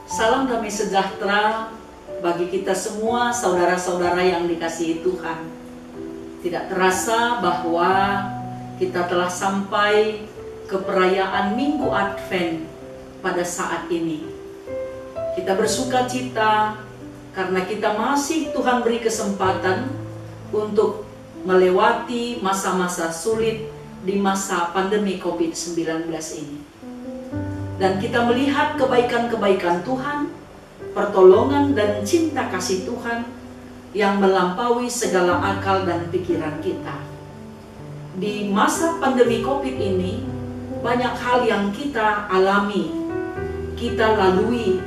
Salam damai sejahtera bagi kita semua, saudara-saudara yang dikasihi Tuhan. Tidak terasa bahwa kita telah sampai ke perayaan Minggu Advent pada saat ini. Kita bersuka cita karena kita masih Tuhan beri kesempatan untuk melewati masa-masa sulit di masa pandemi COVID-19 ini. Dan kita melihat kebaikan-kebaikan Tuhan, pertolongan dan cinta kasih Tuhan yang melampaui segala akal dan pikiran kita. Di masa pandemi COVID ini, banyak hal yang kita alami, kita lalui,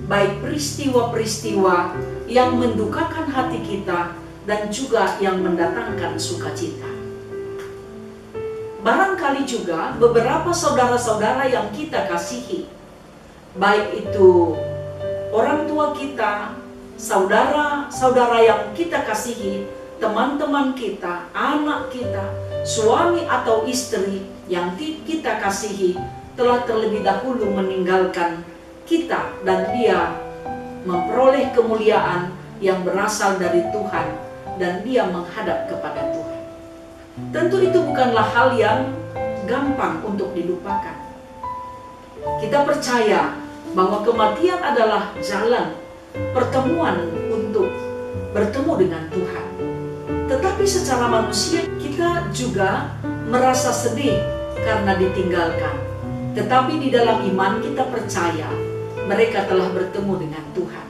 baik peristiwa-peristiwa yang mendukakan hati kita dan juga yang mendatangkan sukacita. Barangkali juga beberapa saudara-saudara yang kita kasihi, baik itu orang tua kita, saudara-saudara yang kita kasihi, teman-teman kita, anak kita, suami atau istri yang kita kasihi, telah terlebih dahulu meninggalkan kita dan dia memperoleh kemuliaan yang berasal dari Tuhan dan dia menghadap kepada Tuhan. Tentu itu bukanlah hal yang gampang untuk dilupakan. Kita percaya bahwa kematian adalah jalan pertemuan untuk bertemu dengan Tuhan. Tetapi secara manusia kita juga merasa sedih karena ditinggalkan. Tetapi di dalam iman kita percaya mereka telah bertemu dengan Tuhan.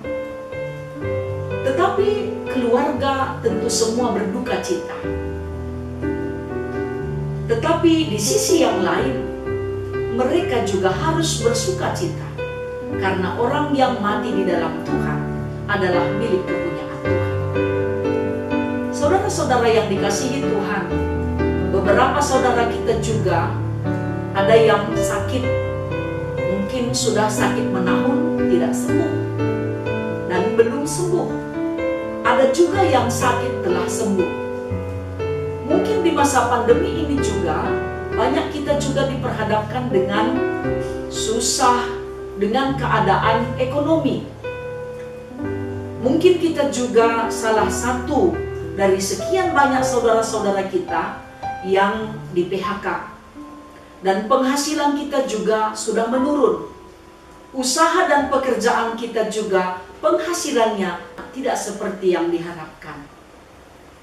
Tetapi keluarga tentu semua berduka cita. Tetapi di sisi yang lain, mereka juga harus bersuka cita. Karena orang yang mati di dalam Tuhan adalah milik kepunyaan Tuhan. Saudara-saudara yang dikasihi Tuhan, beberapa saudara kita juga ada yang sakit, mungkin sudah sakit menahun, tidak sembuh, dan belum sembuh. Ada juga yang sakit telah sembuh. Mungkin di masa pandemi ini juga, banyak kita juga diperhadapkan dengan susah, dengan keadaan ekonomi. Mungkin kita juga salah satu dari sekian banyak saudara-saudara kita yang di PHK. Dan penghasilan kita juga sudah menurun. Usaha dan pekerjaan kita juga penghasilannya tidak seperti yang diharapkan.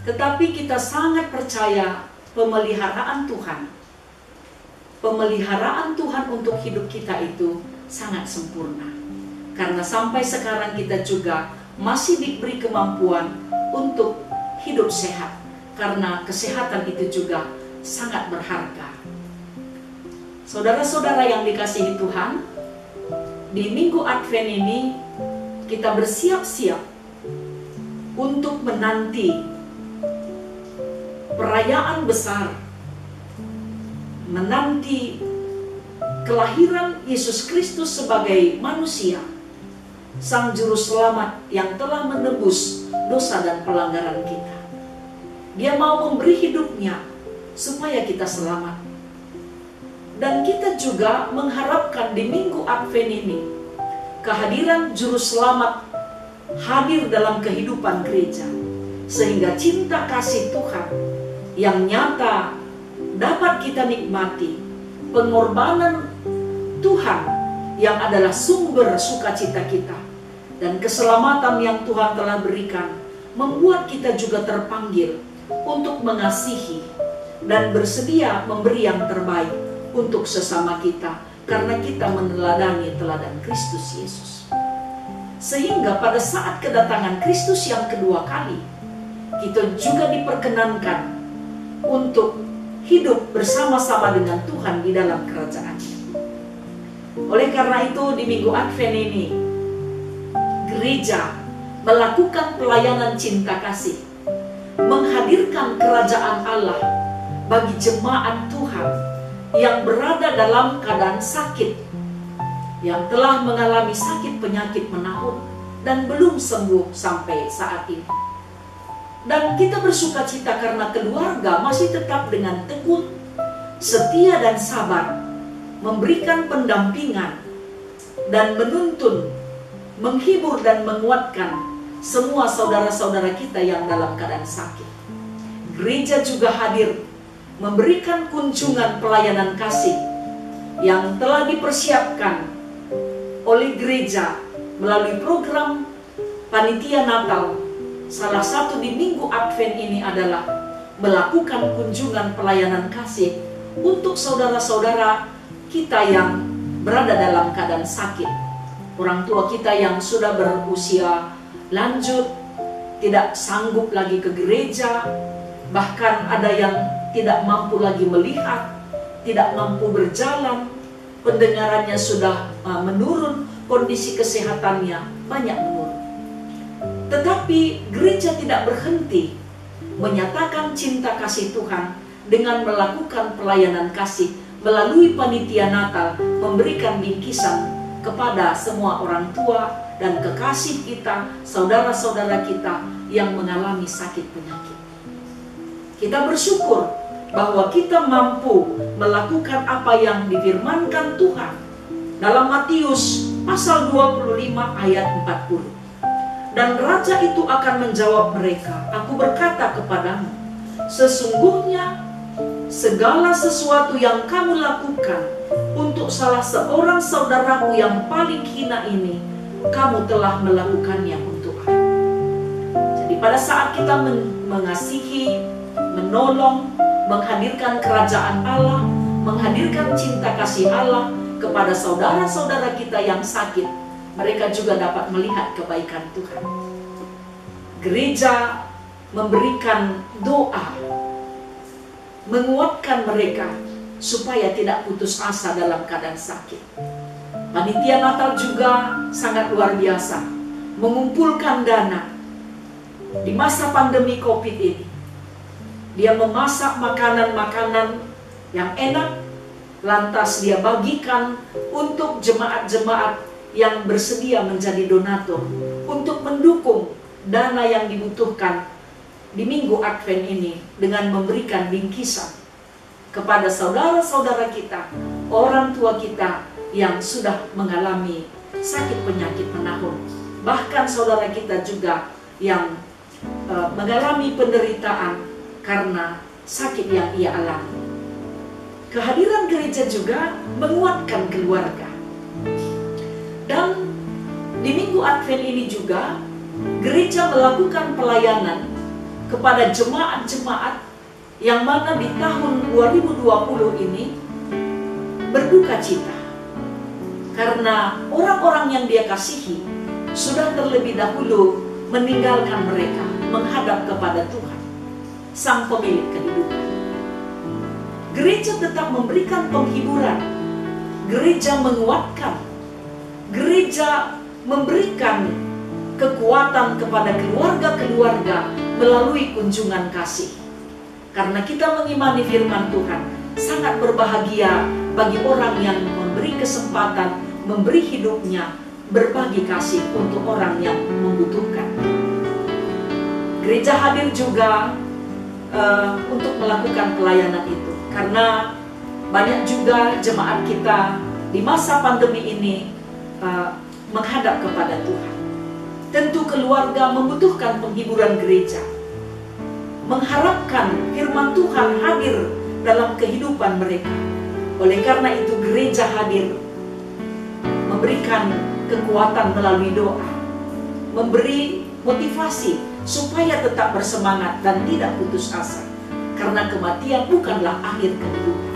Tetapi kita sangat percaya pemeliharaan Tuhan. Pemeliharaan Tuhan untuk hidup kita itu sangat sempurna. Karena sampai sekarang kita juga masih diberi kemampuan untuk hidup sehat. Karena kesehatan itu juga sangat berharga. Saudara-saudara yang dikasihi Tuhan, di Minggu Advent ini kita bersiap-siap untuk menanti perayaan besar, menanti kelahiran Yesus Kristus sebagai manusia, Sang Juru Selamat yang telah menebus dosa dan pelanggaran kita. Dia mau memberi hidupnya supaya kita selamat. Dan kita juga mengharapkan di Minggu Advent ini, kehadiran Juru Selamat hadir dalam kehidupan gereja, sehingga cinta kasih Tuhan yang nyata dapat kita nikmati, pengorbanan Tuhan yang adalah sumber sukacita kita, dan keselamatan yang Tuhan telah berikan membuat kita juga terpanggil untuk mengasihi dan bersedia memberi yang terbaik untuk sesama kita, karena kita meneladani teladan Kristus Yesus. Sehingga pada saat kedatangan Kristus yang kedua kali, kita juga diperkenankan untuk hidup bersama-sama dengan Tuhan di dalam kerajaan-Nya. Oleh karena itu di Minggu Advent ini, gereja melakukan pelayanan cinta kasih, menghadirkan kerajaan Allah bagi jemaat Tuhan yang berada dalam keadaan sakit, yang telah mengalami sakit penyakit menahun dan belum sembuh sampai saat ini. Dan kita bersuka cita karena keluarga masih tetap dengan tekun, setia dan sabar, memberikan pendampingan dan menuntun menghibur dan menguatkan semua saudara-saudara kita yang dalam keadaan sakit. Gereja juga hadir memberikan kunjungan pelayanan kasih yang telah dipersiapkan oleh gereja melalui program Panitia Natal. Salah satu di minggu Advent ini adalah melakukan kunjungan pelayanan kasih untuk saudara-saudara kita yang berada dalam keadaan sakit. Orang tua kita yang sudah berusia lanjut, tidak sanggup lagi ke gereja, bahkan ada yang tidak mampu lagi melihat, tidak mampu berjalan, pendengarannya sudah menurun, kondisi kesehatannya banyak menurun. Tetapi gereja tidak berhenti menyatakan cinta kasih Tuhan dengan melakukan pelayanan kasih melalui Panitia Natal, memberikan bingkisan kepada semua orang tua dan kekasih kita, saudara-saudara kita yang mengalami sakit penyakit. Kita bersyukur bahwa kita mampu melakukan apa yang difirmankan Tuhan dalam Matius pasal 25 ayat 40. Dan raja itu akan menjawab mereka, "Aku berkata kepadamu, sesungguhnya segala sesuatu yang kamu lakukan untuk salah seorang saudaraku yang paling hina ini, kamu telah melakukannya untuk aku." Jadi pada saat kita mengasihi, menolong, menghadirkan kerajaan Allah, menghadirkan cinta kasih Allah kepada saudara-saudara kita yang sakit, mereka juga dapat melihat kebaikan Tuhan. Gereja memberikan doa, menguatkan mereka supaya tidak putus asa dalam keadaan sakit. Panitia Natal juga sangat luar biasa, mengumpulkan dana di masa pandemi COVID ini. Dia memasak makanan-makanan yang enak, lantas dia bagikan untuk jemaat-jemaat yang bersedia menjadi donatur untuk mendukung dana yang dibutuhkan di minggu Advent ini dengan memberikan bingkisan kepada saudara-saudara kita, orang tua kita yang sudah mengalami sakit penyakit menahun. Bahkan saudara kita juga yang mengalami penderitaan karena sakit yang ia alami. Kehadiran gereja juga menguatkan keluarga. Dan di minggu Advent ini juga gereja melakukan pelayanan kepada jemaat-jemaat yang mana di tahun 2020 ini berduka cita karena orang-orang yang dia kasihi sudah terlebih dahulu meninggalkan mereka, menghadap kepada Tuhan, Sang Pemilik kehidupan. Gereja tetap memberikan penghiburan, gereja menguatkan, gereja memberikan kekuatan kepada keluarga-keluarga melalui kunjungan kasih. Karena kita mengimani firman Tuhan, sangat berbahagia bagi orang yang memberi kesempatan, memberi hidupnya, berbagi kasih untuk orang yang membutuhkan. Gereja hadir juga untuk melakukan pelayanan itu. Karena banyak juga jemaat kita di masa pandemi ini menghadap kepada Tuhan. Tentu keluarga membutuhkan penghiburan gereja, mengharapkan firman Tuhan hadir dalam kehidupan mereka. Oleh karena itu gereja hadir, memberikan kekuatan melalui doa, memberi motivasi supaya tetap bersemangat dan tidak putus asa, karena kematian bukanlah akhir kehidupan.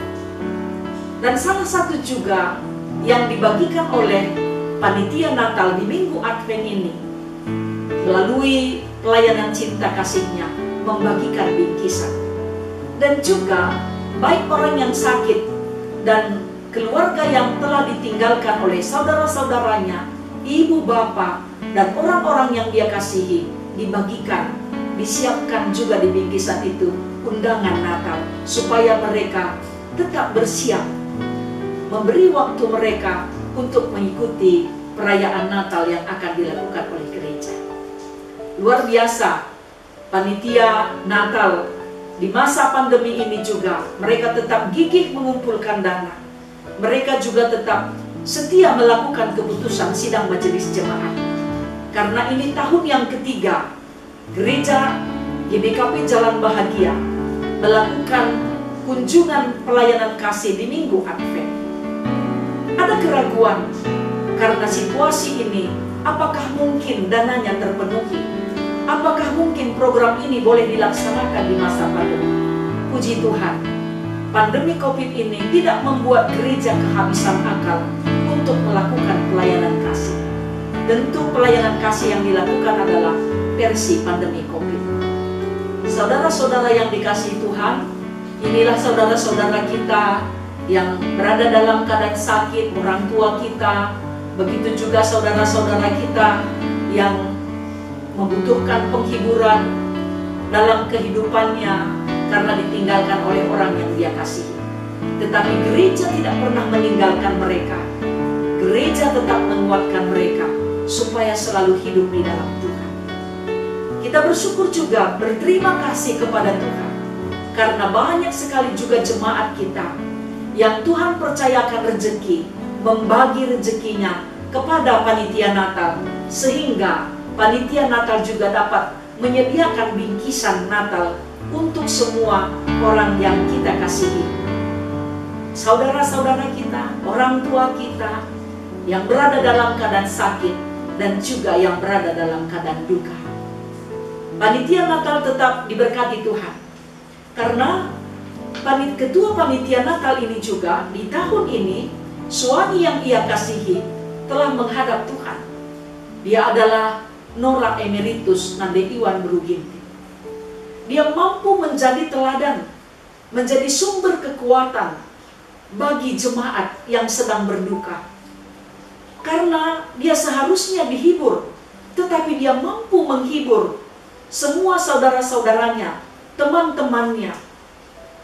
Dan salah satu juga yang dibagikan oleh Panitia Natal di minggu Advent ini, melalui pelayanan cinta kasihnya, membagikan bingkisan. Dan juga baik orang yang sakit dan keluarga yang telah ditinggalkan oleh saudara-saudaranya, ibu bapak, dan orang-orang yang dia kasihi, dibagikan, disiapkan juga di bingkisan itu undangan Natal, supaya mereka tetap bersiap, memberi waktu mereka untuk mengikuti perayaan Natal yang akan dilakukan oleh gereja. Luar biasa, Panitia Natal di masa pandemi ini juga mereka tetap gigih mengumpulkan dana. Mereka juga tetap setia melakukan keputusan sidang majelis jemaat Karena ini tahun yang ketiga Gereja GBKP Jalan Bahagia melakukan kunjungan pelayanan kasih di Minggu Advent. Ada keraguan karena situasi ini, apakah mungkin dananya terpenuhi? Apakah mungkin program ini boleh dilaksanakan di masa pandemi? Puji Tuhan, pandemi COVID ini tidak membuat gereja kehabisan akal untuk melakukan pelayanan kasih. Tentu pelayanan kasih yang dilakukan adalah versi pandemi COVID. Saudara-saudara yang dikasihi Tuhan, inilah saudara-saudara kita yang berada dalam keadaan sakit, orang tua kita, begitu juga saudara-saudara kita yang membutuhkan penghiburan dalam kehidupannya karena ditinggalkan oleh orang yang dia kasihi. Tetapi gereja tidak pernah meninggalkan mereka. Gereja tetap menguatkan mereka supaya selalu hidup di dalam Tuhan. Kita bersyukur juga, berterima kasih kepada Tuhan karena banyak sekali juga jemaat kita yang Tuhan percayakan rezeki, membagi rezekinya kepada panitia Natal, sehingga panitia Natal juga dapat menyediakan bingkisan Natal untuk semua orang yang kita kasihi. Saudara-saudara kita, orang tua kita yang berada dalam keadaan sakit dan juga yang berada dalam keadaan duka. Panitia Natal tetap diberkati Tuhan. Karena ketua panitia Natal ini juga di tahun ini, suami yang ia kasihi telah menghadap Tuhan. Dia adalah Nora Emeritus Nande Iwan Beruginti. Dia mampu menjadi teladan, menjadi sumber kekuatan bagi jemaat yang sedang berduka. Karena dia seharusnya dihibur, tetapi dia mampu menghibur semua saudara-saudaranya, teman-temannya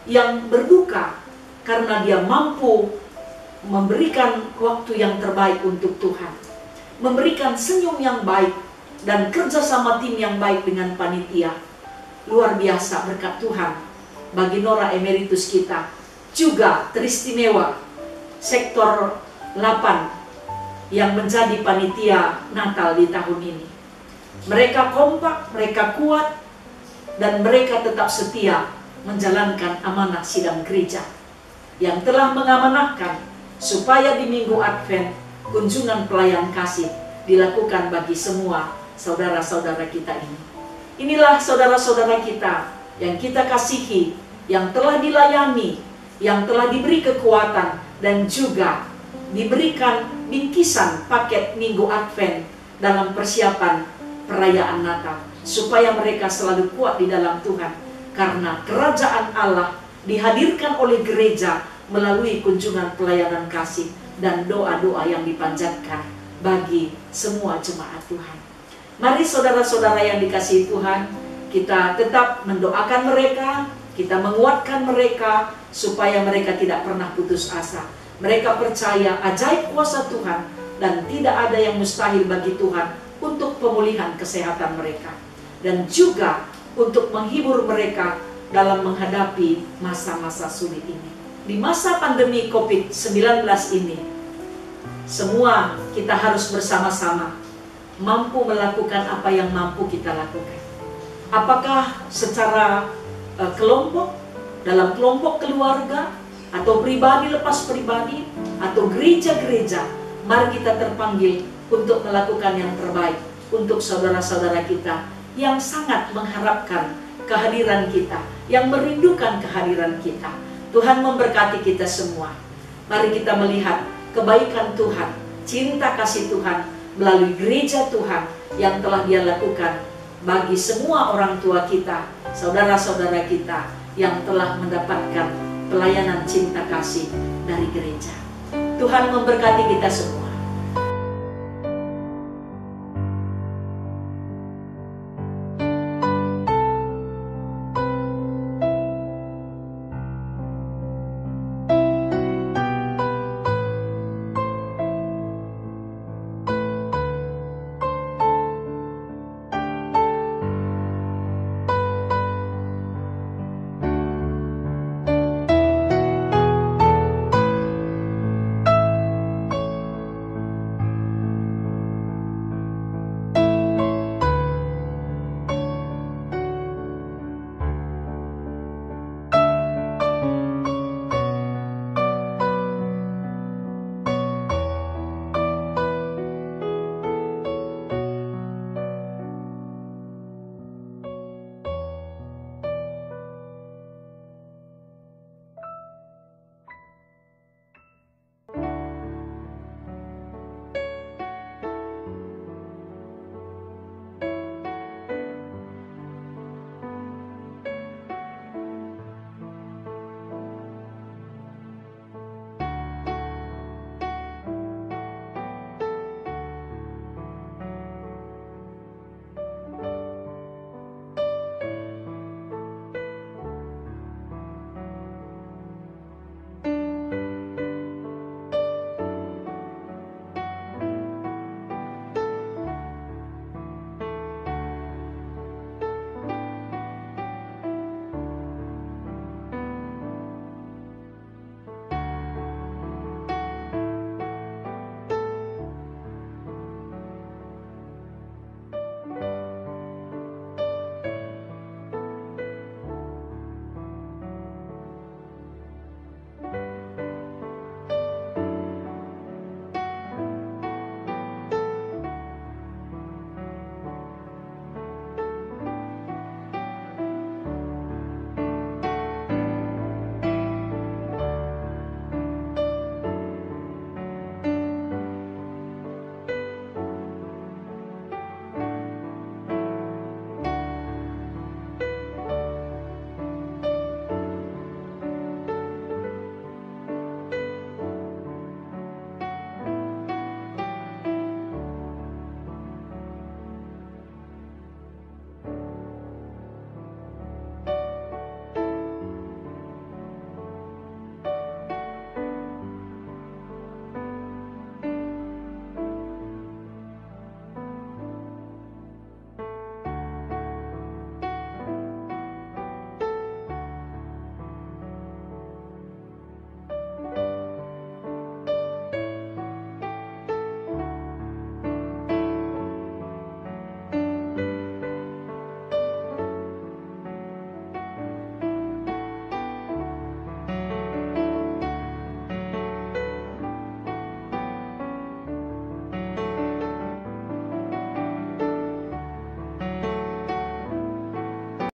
yang berduka, karena dia mampu memberikan waktu yang terbaik untuk Tuhan, memberikan senyum yang baik, dan kerjasama tim yang baik dengan panitia. Luar biasa berkat Tuhan bagi Nora Emeritus kita. Juga teristimewa sektor 8 yang menjadi panitia Natal di tahun ini. Mereka kompak, mereka kuat, dan mereka tetap setia menjalankan amanah sidang gereja yang telah mengamanahkan supaya di Minggu Advent kunjungan pelayan kasih dilakukan bagi semua saudara-saudara kita ini. Inilah saudara-saudara kita yang kita kasihi, yang telah dilayani, yang telah diberi kekuatan, dan juga diberikan bingkisan paket Minggu Advent dalam persiapan perayaan Natal, supaya mereka selalu kuat di dalam Tuhan, karena kerajaan Allah dihadirkan oleh gereja melalui kunjungan pelayanan kasih dan doa-doa yang dipanjatkan bagi semua jemaat Tuhan. Mari saudara-saudara yang dikasihi Tuhan, kita tetap mendoakan mereka, kita menguatkan mereka supaya mereka tidak pernah putus asa. Mereka percaya ajaib kuasa Tuhan dan tidak ada yang mustahil bagi Tuhan untuk pemulihan kesehatan mereka, dan juga untuk menghibur mereka dalam menghadapi masa-masa sulit ini. Di masa pandemi COVID-19 ini, semua kita harus bersama-sama mampu melakukan apa yang mampu kita lakukan. Apakah secara kelompok, dalam kelompok keluarga, atau pribadi lepas pribadi, atau gereja-gereja, mari kita terpanggil untuk melakukan yang terbaik untuk saudara-saudara kita yang sangat mengharapkan kehadiran kita, yang merindukan kehadiran kita. Tuhan memberkati kita semua. Mari kita melihat kebaikan Tuhan, cinta kasih Tuhan melalui gereja Tuhan yang telah Dia lakukan bagi semua orang tua kita, saudara-saudara kita yang telah mendapatkan pelayanan cinta kasih dari gereja. Tuhan memberkati kita semua.